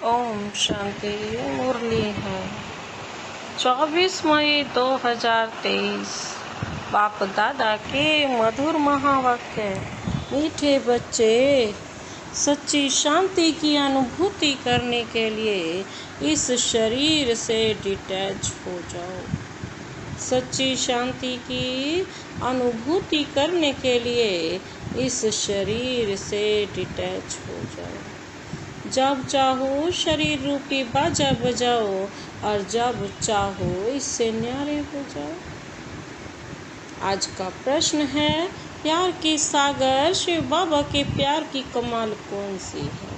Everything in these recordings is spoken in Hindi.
ओम शांति। मुरली है 24 मई 2023। बाप दादा के मधुर महावाक्य। मीठे बच्चे, सच्ची शांति की अनुभूति करने के लिए इस शरीर से डिटैच हो जाओ। सच्ची शांति की अनुभूति करने के लिए इस शरीर से डिटैच हो जाओ। जब चाहो शरीर रूपी बाजा बजाओ और जब चाहो इससे न्यारे हो जाओ। आज का प्रश्न है, प्यार के सागर शिव बाबा के प्यार की कमाल कौन सी है?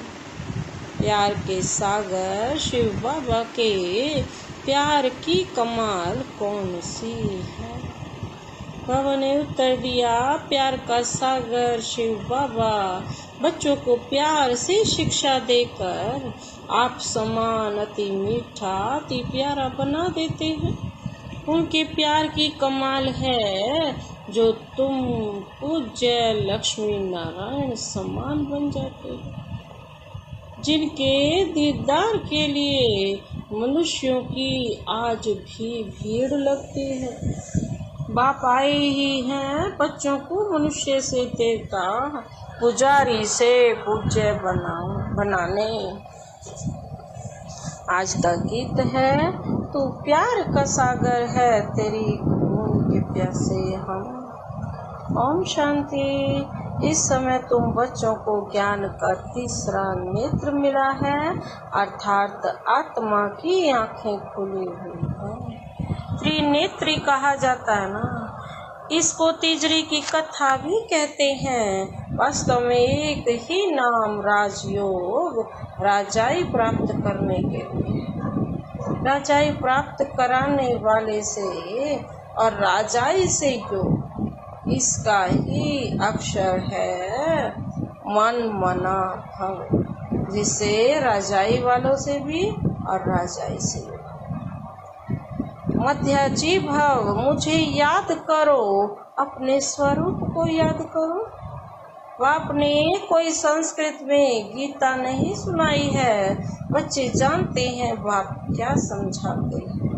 प्यार के सागर शिव बाबा के प्यार की कमाल कौन सी है? बाबा ने उत्तर दिया, प्यार का सागर शिव बाबा बच्चों को प्यार से शिक्षा देकर आप समान अति मीठा अति प्यारा बना देते हैं। उनके प्यार की कमाल है जो तुम पूज्य लक्ष्मी नारायण समान बन जाते हो, जिनके दीदार के लिए मनुष्यों की आज भी भीड़ लगती है। बाप आए ही हैं बच्चों को मनुष्य से देवता, पुजारी से पूज्य बनाने। आज का गीत है, तू प्यार का सागर है, तेरी खून के प्यासे हम। ओम शांति। इस समय तुम बच्चों को ज्ञान का तीसरा नेत्र मिला है, अर्थात आत्मा की आंखें खुली हुई हैं। त्रिनेत्री कहा जाता है ना, इसको तीजरी की कथा भी कहते हैं। वास्तव में एक ही नाम राजयोग, राजाई प्राप्त करने के लिए, राजाई प्राप्त कराने वाले से और राजाई से योग, इसका ही अक्षर है मन मना भव, जिसे राजाई वालों से भी और राजाई से भी। मध्याजी भव, मुझे याद करो, अपने स्वरूप को याद करो। आपने कोई संस्कृत में गीता नहीं सुनाई है। बच्चे जानते हैं बाप क्या समझाते हैं।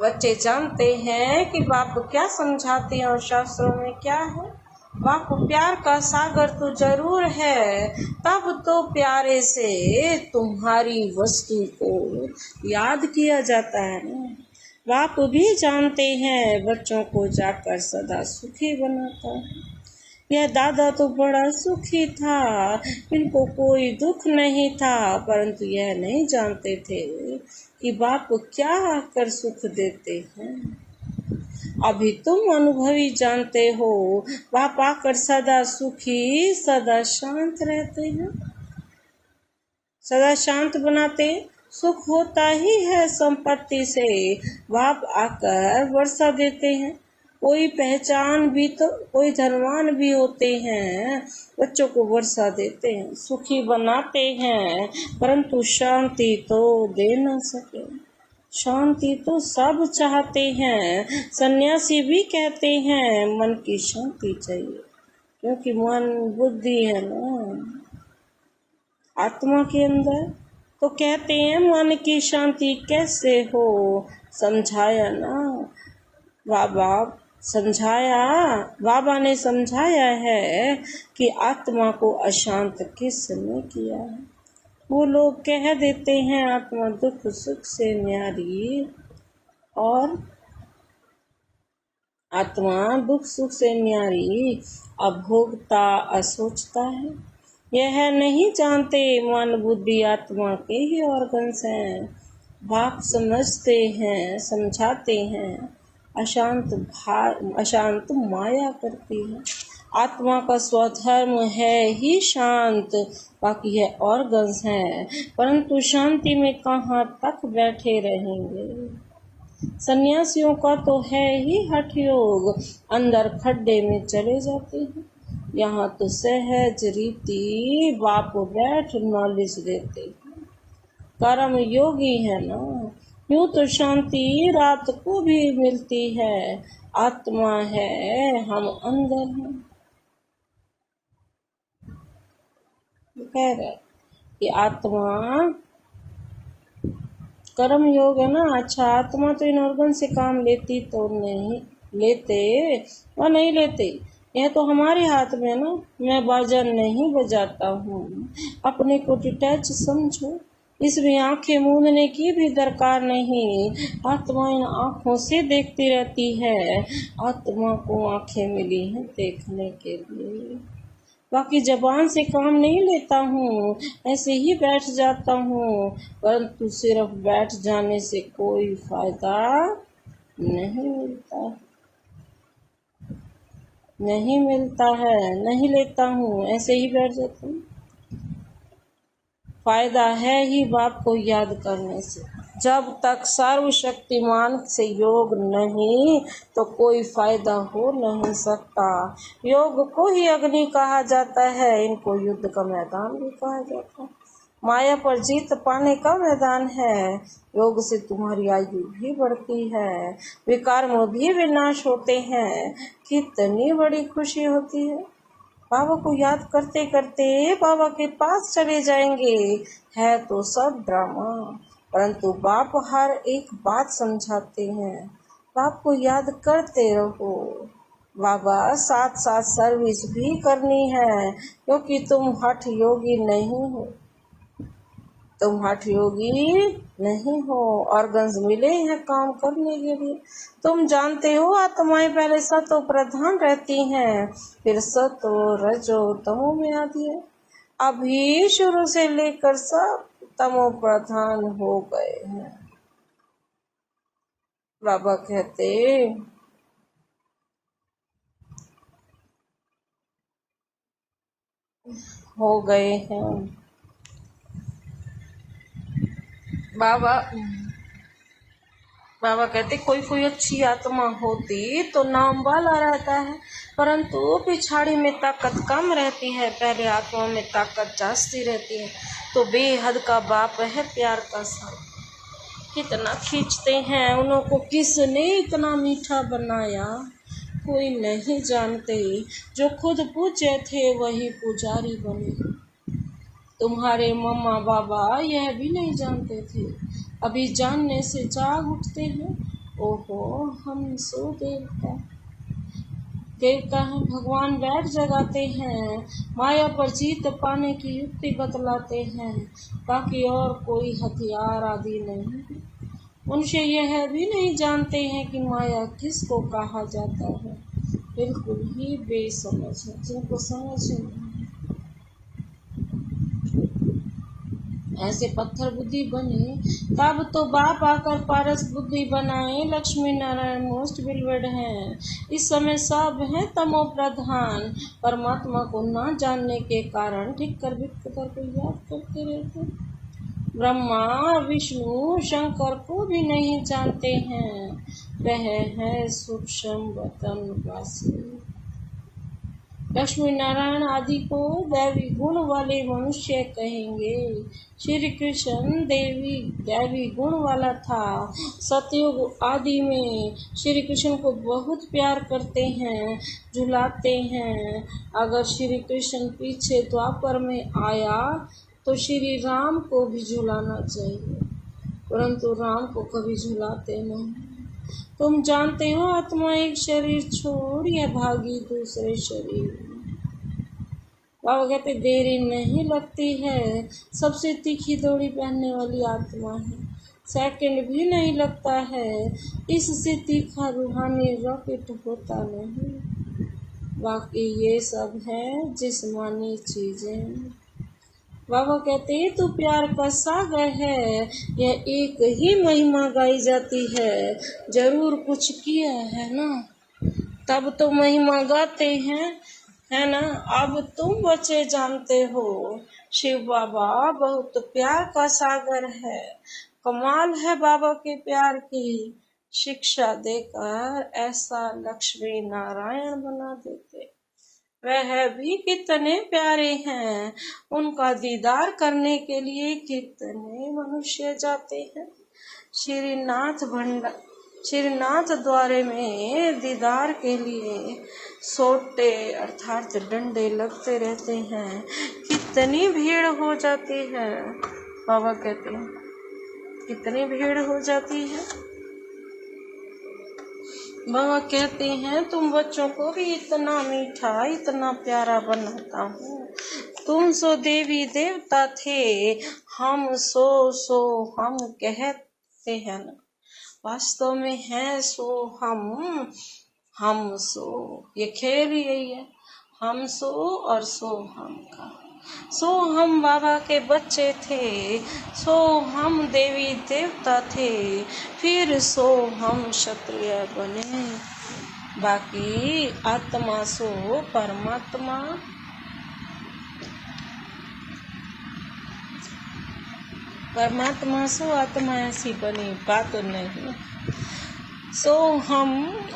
बच्चे जानते हैं कि बाप क्या समझाते हैं और शास्त्रों में क्या है। बाप प्यार का सागर तो जरूर है, तब तो प्यारे से तुम्हारी वस्तु को याद किया जाता है ना। बाप भी जानते हैं बच्चों को जाकर सदा सुखी बनाता है। यह दादा तो बड़ा सुखी था, इनको कोई दुख नहीं था, परंतु यह नहीं जानते थे कि बाप क्या कर सुख देते हैं। अभी तुम अनुभवी जानते हो, बाप आकर सदा सुखी सदा शांत रहते हैं, सदा शांत बनाते। सुख होता ही है संपत्ति से, बाप आकर वर्षा देते हैं। कोई पहचान भी तो, कोई धनवान भी होते हैं, बच्चों को वर्षा देते हैं, सुखी बनाते हैं, परंतु शांति तो दे न सके। शांति तो सब चाहते हैं। सन्यासी भी कहते हैं मन की शांति चाहिए, क्योंकि मन बुद्धि है ना आत्मा के अंदर। तो कहते हैं मन की शांति कैसे हो, समझाया ना बाबा ने समझाया है कि आत्मा को अशांत किसने किया है। वो लोग कह देते हैं आत्मा दुख सुख से न्यारी, और आत्मा दुख सुख से न्यारी, अभोगता असोचता है। यह नहीं जानते मन बुद्धि आत्मा के ही ऑर्गन्स हैं। बाप समझते हैं, समझाते हैं, अशांत माया करती है। आत्मा का स्वधर्म है ही शांत, बाकी है ऑर्गन्स हैं, परंतु शांति में कहाँ तक बैठे रहेंगे। सन्यासियों का तो है ही हठ योग, अंदर खड्डे में चले जाते हैं। यहाँ तो सहज रीति बाप बैठ नॉलेज देते हैं। कर्म योगी है ना, यूं तो शांति रात को भी मिलती है। आत्मा है, हम अंदर हैं। खैर कि आत्मा कर्म योग है ना। अच्छा, आत्मा तो इन ऑर्गन से काम लेती तो नहीं लेते और नहीं लेते, यह तो हमारे हाथ में है ना। मैं बाजा नहीं बजाता हूँ, अपने को डिटैच समझो, इसमें आंखें मूंदने की भी दरकार नहीं। आत्मा इन आँखों से देखती रहती है, आत्मा को आंखें मिली हैं देखने के लिए। बाकी जबान से काम नहीं लेता हूँ, ऐसे ही बैठ जाता हूँ, परंतु सिर्फ बैठ जाने से कोई फायदा नहीं मिलता, नहीं मिलता है, नहीं लेता हूँ, ऐसे ही बैठ जाता हूँ। फायदा है ही बाप को याद करने से। जब तक सर्वशक्तिमान से योग नहीं तो कोई फायदा हो नहीं सकता। योग को ही अग्नि कहा जाता है, इनको युद्ध का मैदान भी कहा जाता है। माया पर जीत पाने का मैदान है। योग से तुम्हारी आयु भी बढ़ती है, विकार में भी विनाश होते हैं। कितनी बड़ी खुशी होती है। बाबा को याद करते करते बाबा के पास चले जाएंगे। है तो सब ड्रामा, परंतु बाप हर एक बात समझाते हैं। बाप को याद करते रहो। बाबा साथ साथ सर्विस भी करनी है, क्योंकि तुम हठ योगी नहीं हो, तुम हठ योगी नहीं हो। ऑर्गन्स मिले हैं काम करने के लिए। तुम जानते हो आत्माएं पहले सतो प्रधान रहती हैं, फिर सतो रजो तमो में आती है। अभी शुरू से लेकर सब तमो प्रधान हो गए हैं। बाबा कहते हो गए हैं। बाबा कहते कोई कोई अच्छी आत्मा होती तो नाम वाला रहता है, परंतु पिछाड़ी में ताकत कम रहती है, पहले आत्मा में ताकत जास्ती रहती है। तो बेहद का बाप है प्यार का साथ, कितना खींचते हैं उन्हों को। किसने इतना मीठा बनाया कोई नहीं जानते, जो खुद पूजे थे वही पुजारी बने। तुम्हारे मम्मा बाबा यह भी नहीं जानते थे, अभी जानने से जाग उठते हैं। ओहो हम सो देवता हैं, भगवान बैठ जगाते हैं, माया पर जीत पाने की युक्ति बतलाते हैं। बाकी और कोई हथियार आदि नहीं। मनुष्य यह भी नहीं जानते हैं कि माया किसको कहा जाता है। बिल्कुल ही बेसमझ है, जिनको समझ नहीं। ऐसे पत्थर बुद्धि बने, तब तो बाप आकर पारस बुद्धि बनाए। लक्ष्मी नारायण मोस्ट बिलवेड हैं। इस समय सब हैं तमो प्रधान, परमात्मा को न जानने के कारण ठीक कर बिकर को याद करते रहते। ब्रह्मा विष्णु शंकर को भी नहीं जानते हैं, वह है सूक्ष्म वतन वासी। लक्ष्मी नारायण आदि को दैवी गुण वाले मनुष्य कहेंगे। श्री कृष्ण दैवी गुण वाला था। सतयुग आदि में श्री कृष्ण को बहुत प्यार करते हैं, झुलाते हैं। अगर श्री कृष्ण पीछे द्वापर में आया तो श्री राम को भी झुलाना चाहिए, परंतु राम को कभी झुलाते नहीं। तुम जानते हो आत्मा एक शरीर छोड़ या भागी दूसरे शरीर। बाबा कहते देरी नहीं लगती है, सबसे तीखी दौड़ी पहनने वाली आत्मा है, सेकंड भी नहीं लगता है। इससे तीखा रूहानी रॉकेट होता नहीं। बाकी ये सब है जिस्मानी चीजें। बाबा कहते तू प्यार का सागर है, यह एक ही महिमा गाई जाती है। जरूर कुछ किया है ना, तब तो महिमा गाते हैं, है ना। अब तुम बच्चे जानते हो शिव बाबा बहुत प्यार का सागर है। कमाल है बाबा के प्यार की, शिक्षा देकर ऐसा लक्ष्मी नारायण बना देते। वह भी कितने प्यारे हैं, उनका दीदार करने के लिए कितने मनुष्य जाते हैं। श्रीनाथ द्वारे में दीदार के लिए सोटे अर्थात डंडे लगते रहते हैं। कितनी भीड़ हो जाती है। बाबा कहते हैं कितनी भीड़ हो जाती है। बाबा कहते हैं तुम बच्चों को भी इतना मीठा इतना प्यारा बनाता हूँ। तुम सो देवी देवता थे, हम सो हम कहते हैं ना, वास्तव में है सो हम सो। ये खेल यही है, हम सो और सो हम का। सो हम बाबा के बच्चे थे, सो हम देवी देवता थे, फिर सो हम क्षत्रिय बने। बाकी आत्मा सो परमात्मा, परमात्मा सो आत्मा ऐसी बनी, बात नहीं। सो हम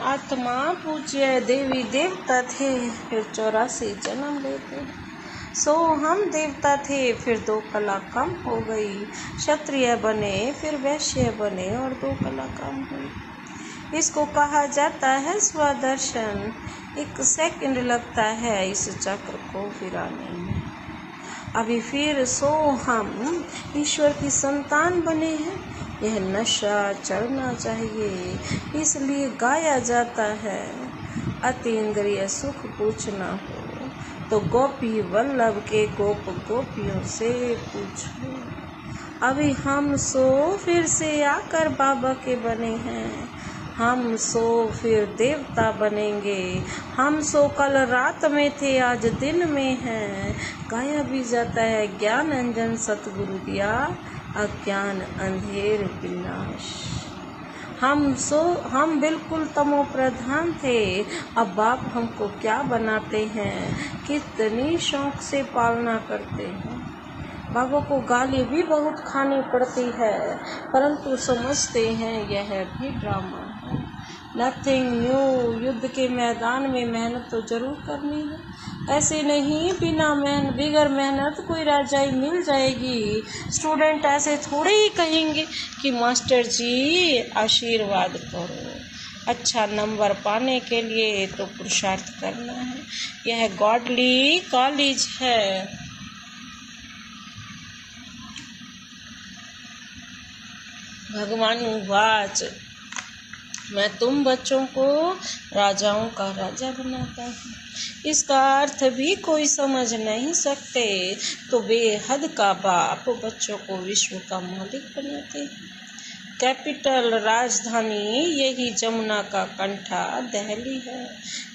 आत्मा पूज्य देवी देवता थे, फिर 84 जन्म लेते। सो हम देवता थे, फिर 2 कला कम हो गई। क्षत्रिय बने, फिर वैश्य बने और 2 कला कम हुई। इसको कहा जाता है स्वदर्शन। 1 सेकंड लगता है इस चक्र को फिराने में। अभी फिर सो हम ईश्वर की संतान बने हैं। यह नशा चढ़ना चाहिए, इसलिए गाया जाता है। अतीन्द्रिय सुख पूछना हो तो गोपी वल्लभ के गोप गोपियों से पूछो। अभी हम सो फिर से आकर बाबा के बने हैं। हम सो फिर देवता बनेंगे। हम सो कल रात में थे, आज दिन में हैं। गाया भी जाता है ज्ञान अंजन सतगुरु दिया, अज्ञान अंधेर विनाश। हम बिल्कुल तमो प्रधान थे, अब बाप हमको क्या बनाते हैं। कितनी शौक से पालना करते हैं। बाबा को गाली भी बहुत खानी पड़ती है, परंतु समझते हैं यह भी ड्रामा है। Nothing new. युद्ध के मैदान में मेहनत तो जरूर करनी है। ऐसे नहीं बिगर मेहनत कोई राजाई मिल जाएगी। स्टूडेंट ऐसे थोड़े ही कहेंगे कि मास्टर जी आशीर्वाद करो। अच्छा नंबर पाने के लिए तो पुरुषार्थ करना है। यह गॉडली कॉलेज है। भगवान वाच, मैं तुम बच्चों को राजाओं का राजा बनाता हूँ। इसका अर्थ भी कोई समझ नहीं सकते, तो बेहद का बाप बच्चों को विश्व का मालिक बनाते हैं। कैपिटल राजधानी यही जमुना का कंठा दिल्ली है।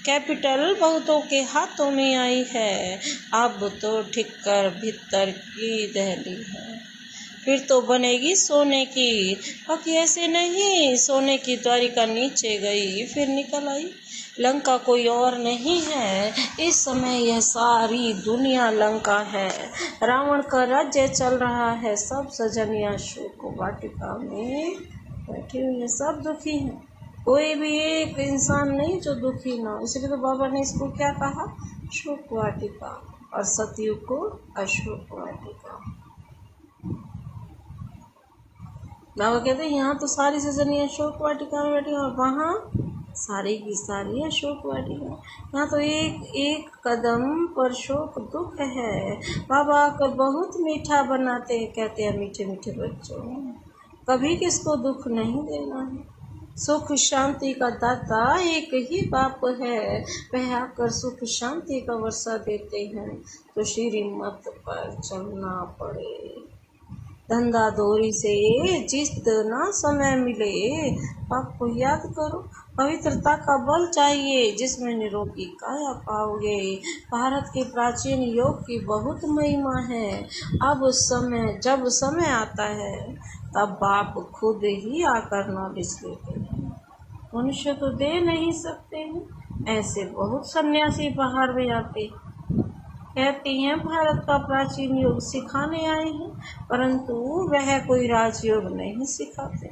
कैपिटल बहुतों के हाथों में आई है, अब तो ठिक्कर भीतर की दिल्ली है। फिर तो बनेगी सोने की, बाकी ऐसे नहीं। सोने की द्वारिका नीचे गई, फिर निकल आई। लंका कोई और नहीं है, इस समय यह सारी दुनिया लंका है। रावण का राज्य चल रहा है। सब सजनिया शोक वाटिका में बैठे हुए, सब दुखी हैं। कोई भी एक इंसान नहीं जो दुखी ना हो। इसलिए तो बाबा ने इसको क्या कहा, शोक वाटिका, और सतयुग को अशोक वाटिका। बाबा कहते हैं यहाँ तो सारी सजनी अशोक वाटिका में बैठी, और वहाँ सारी की सारी अशोक वाटिका। यहाँ तो एक एक कदम पर शोक दुख है। बाबा आकर बहुत मीठा बनाते हैं, कहते हैं मीठे मीठे बच्चों, कभी किसको दुख नहीं देना है। सुख शांति का दाता एक ही बाप है, वह आकर सुख शांति का वर्षा देते हैं, तो श्रीमत पर चलना पड़े। धंधा दौरी से जितना समय मिले पाप को याद करो। पवित्रता का बल चाहिए, जिसमें निरोगी काया पाओगे। भारत के प्राचीन योग की बहुत महिमा है। अब जब समय आता है तब बाप खुद ही आकर नॉलेज देते हैं। मनुष्य तो दे नहीं सकते हैं। ऐसे बहुत सन्यासी बाहर में आते कहती हैं भारत का प्राचीन योग सिखाने आए हैं, परंतु वह कोई राजयोग नहीं सिखाते,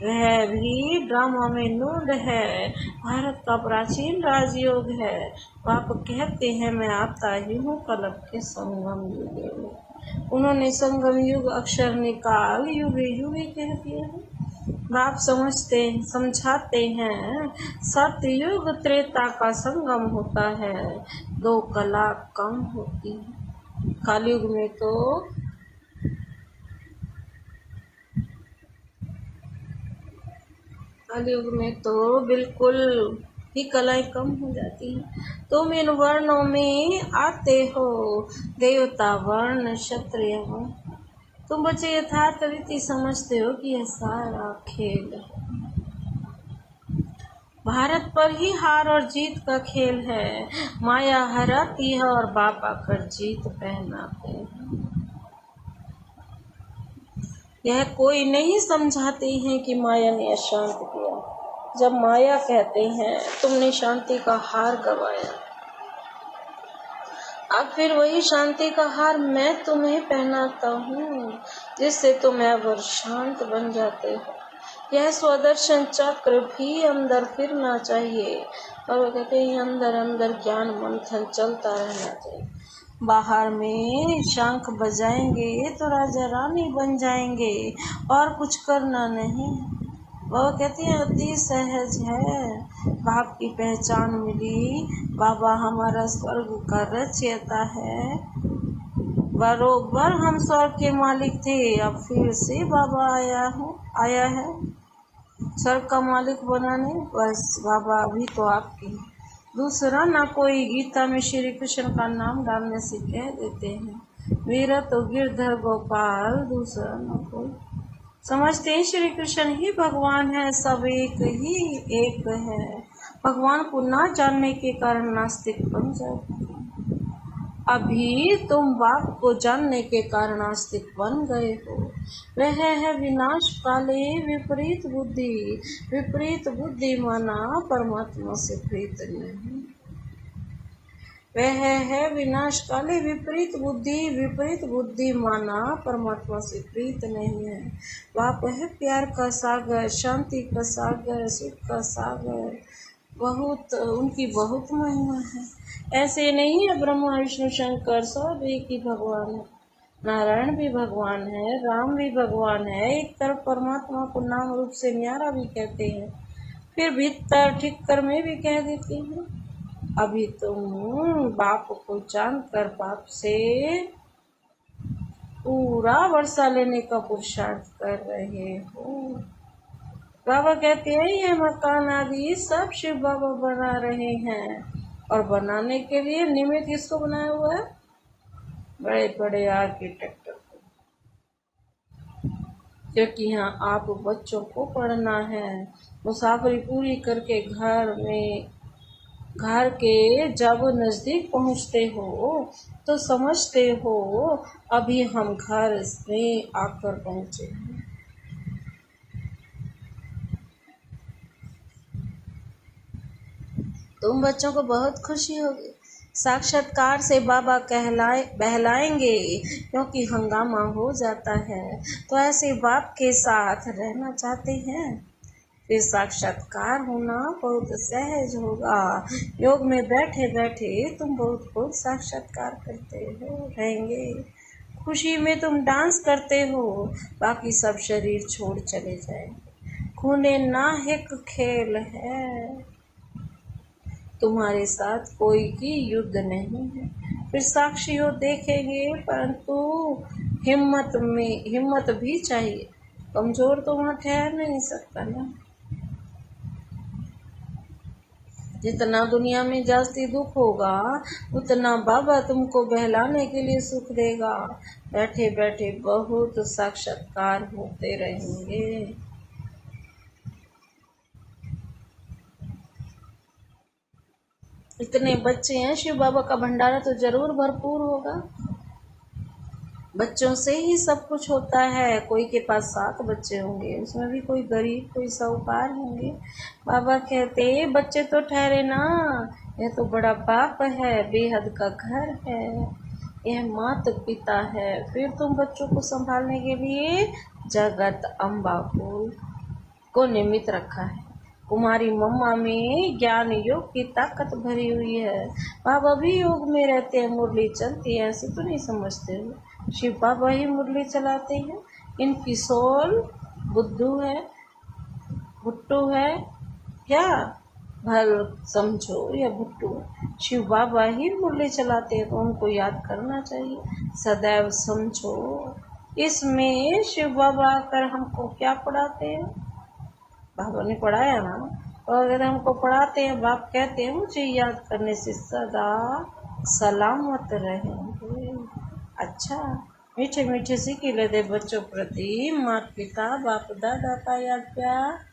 वह भी ड्रामा में नूड है। भारत का प्राचीन राजयोग है। आप कहते हैं मैं आता ही हूँ कल्प के संगम युग में। उन्होंने संगम युग अक्षर निकाल युगे युगे कह दिया है। बाप समझाते हैं सतयुग त्रेता का संगम होता है, 2 कला कम होती है। कलयुग में तो कलयुग में तो बिल्कुल ही कलाएं कम हो जाती हैं। तुम इन वर्णों में आते हो, देवता वर्ण क्षत्रिय वर्ण। तुम बच्चे यथार्थ रीति समझते हो कि यह सारा खेल है, भारत पर ही हार और जीत का खेल है। माया हराती है और बाप आकर जीत पहनाते हैं। यह कोई नहीं समझाते हैं कि माया ने अशांत किया। जब माया कहते हैं तुमने शांति का हार गवाया, अब फिर वही शांति का हार मैं तुम्हें पहनाता हूँ, जिससे तुम अब शांत बन जाते हो। यह स्वदर्शन चक्र भी अंदर फिरना चाहिए, और वो कहते हैं अंदर अंदर ज्ञान मंथन चलता रहना चाहिए। बाहर में शंख बजाएंगे तो राजा रानी बन जाएंगे, और कुछ करना नहीं। वो कहती है अति सहज है, बाप की पहचान मिली, बाबा हमारा स्वर्ग का रचयिता है। बरोबर हम स्वर्ग के मालिक थे, अब फिर से बाबा आया है स्वर्ग का मालिक बनाने। बस बाबा अभी तो आपके दूसरा ना कोई। गीता में श्री कृष्ण का नाम डालने से कह देते हैं, मेरा तो गिरधर गोपाल, दूसरा ना कोई। समझते हैं श्री कृष्ण ही भगवान है, सब एक ही एक है। भगवान को ना जानने के कारण नास्तिक बन जाते। अभी तुम बाप को जानने के कारण आस्तिक बन गए हो। वह है विनाश काले विपरीत बुद्धि। विपरीत बुद्धि माना परमात्मा से प्रीत नहीं। वह है विनाश काले विपरीत बुद्धि। विपरीत बुद्धि माना परमात्मा से प्रीत नहीं है। बाप है प्यार का सागर, शांति का सागर, सुख का सागर। बहुत उनकी बहुत महिमा है। ऐसे नहीं है ब्रह्मा विष्णु शंकर सब एक ही भगवान है। नारायण भी भगवान है, राम भी भगवान है। एक तरफ परमात्मा को नाम रूप से न्यारा भी कहते हैं, फिर भीतर ठीक कर में भी कह देते हैं। अभी तुम बाप को जानकर बाप से पूरा वर्षा लेने का पुरुषार्थ कर रहे हो। बाबा कहते हैं ये मकान आदि सब शिव बाबा बना रहे हैं, और बनाने के लिए निमित्त किसको बनाया हुआ है? बड़े बड़े आर्किटेक्ट को। क्योंकि यहाँ आप बच्चों को पढ़ना है। मुसाफरी पूरी करके घर के जब नजदीक पहुँचते हो तो समझते हो अभी हम घर में आकर पहुँचे हैं। तुम बच्चों को बहुत खुशी होगी। साक्षात्कार से बाबा बहलाएंगे, क्योंकि हंगामा हो जाता है। तो ऐसे बाप के साथ रहना चाहते हैं, फिर साक्षात्कार होना बहुत सहज होगा। योग में बैठे बैठे तुम बहुत साक्षात्कार करते हो रहेंगे। खुशी में तुम डांस करते हो, बाकी सब शरीर छोड़ चले जाएंगे। खूने नाहिक खेल है, तुम्हारे साथ कोई की युद्ध नहीं है। फिर साक्षियों देखेंगे, परंतु हिम्मत भी चाहिए। कमजोर तो वहाँ ठहर नहीं सकता ना। जितना दुनिया में जास्ती दुख होगा, उतना बाबा तुमको बहलाने के लिए सुख देगा। बैठे बैठे बहुत साक्षात्कार होते रहेंगे। इतने बच्चे हैं, शिव बाबा का भंडारा तो जरूर भरपूर होगा। बच्चों से ही सब कुछ होता है। कोई के पास 7 बच्चे होंगे, उसमें भी कोई गरीब कोई साहूकार होंगे। बाबा कहते बच्चे तो ठहरे ना, यह तो बड़ा बाप है, बेहद का घर है, यह माता पिता है। फिर तुम बच्चों को संभालने के लिए जगत अम्बा को निमित्त रखा है। कुमारी मम्मा में ज्ञान योग की ताकत भरी हुई है। बाबा भी योग में रहते हैं, मुरली चलती है, ऐसे तो नहीं समझते हो। शिव बाबा ही मुरली चलाते हैं। इनकी सोल बुद्धू है, भुट्टू है क्या? भल समझो या भुट्टू, शिव बाबा ही मुरली चलाते हैं, तो उनको याद करना चाहिए। सदैव समझो, इसमें शिव बाबा आकर हमको क्या पढ़ाते हैं? बाबा ने पढ़ाया ना, और अगर हमको पढ़ाते हैं, बाप कहते हैं मुझे याद करने से सदा सलामत रहेंगे। अच्छा, मीठे मीठे सीखी लेते बच्चों प्रति माता पिता बाप दादा का याद प्यार।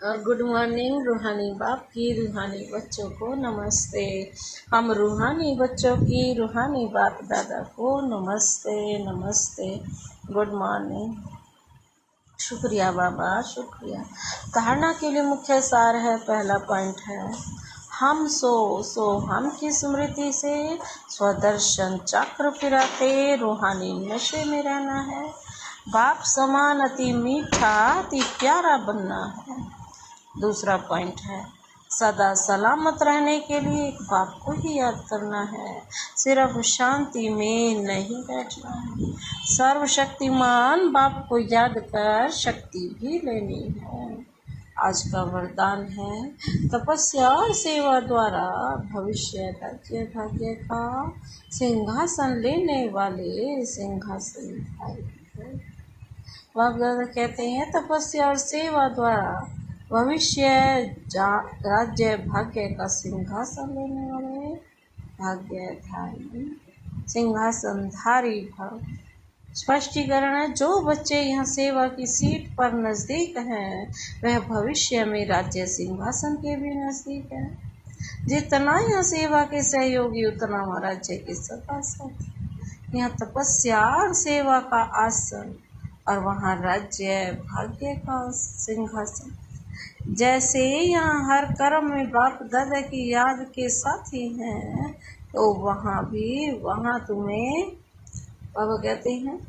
और गुड मॉर्निंग रूहानी बाप की रूहानी बच्चों को नमस्ते। हम रूहानी बच्चों की रूहानी बाप दादा को नमस्ते नमस्ते। Good morning. शुक्रिया बाबा, शुक्रिया। धारणा के लिए मुख्य सार है, पहला पॉइंट है हम सो हम की स्मृति से स्वदर्शन चक्र फिराते रूहानी नशे में रहना है। बाप समान अति मीठा अति प्यारा बनना है। दूसरा पॉइंट है सदा सलामत रहने के लिए एक बाप को ही याद करना है, सिर्फ शांति में नहीं बैठना है। सर्वशक्तिमान बाप को याद कर शक्ति भी लेनी है। आज का वरदान है तपस्या और सेवा द्वारा भविष्य राज्य भाग्य का सिंहासन लेने वाले सिंहासन बाप दादा कहते हैं तपस्या और सेवा द्वारा भविष्य राज्य भाग्य का सिंहासन लेने वाले भाग्यधारी सिंहासनधारी भव। स्पष्टीकरण है, जो बच्चे यहाँ सेवा की सीट पर नज़दीक हैं वह भविष्य में राज्य सिंहासन के भी नज़दीक है। जितना यहाँ सेवा के सहयोगी उतना वहाँ राज्य के सभासद। यहाँ तपस्या और सेवा का आसन और वहाँ राज्य भाग्य का सिंहासन। जैसे यहाँ हर कर्म में बाप दादा की याद के साथी हैं, तो वहाँ तुम्हें बाबा कहते हैं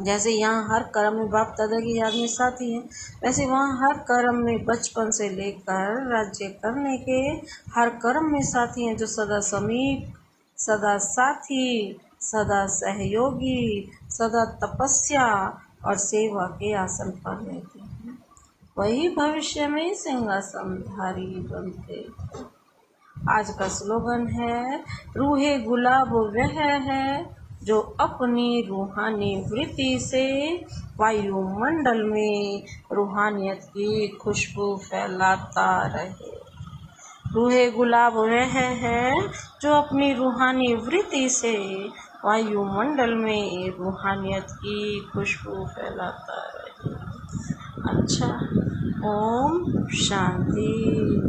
जैसे यहाँ हर कर्म में बाप दादा की याद में साथी हैं, वैसे वहाँ हर कर्म में बचपन से लेकर राज्य करने के हर कर्म में साथी हैं, जो सदा समीप, सदा साथी, सदा सहयोगी, सदा तपस्या और सेवा के आसन पर रहते हैं। वही भविष्य में सिंहासनधारी बनते। आज का स्लोगन है रूहे गुलाब वह है जो अपनी रूहानी वृत्ति से वायुमंडल में रूहानियत की खुशबू फैलाता रहे। रूहे गुलाब वह है जो अपनी रूहानी वृत्ति से वायुमंडल में रूहानियत की खुशबू फैलाता रहे। अच्छा, ओम शांति।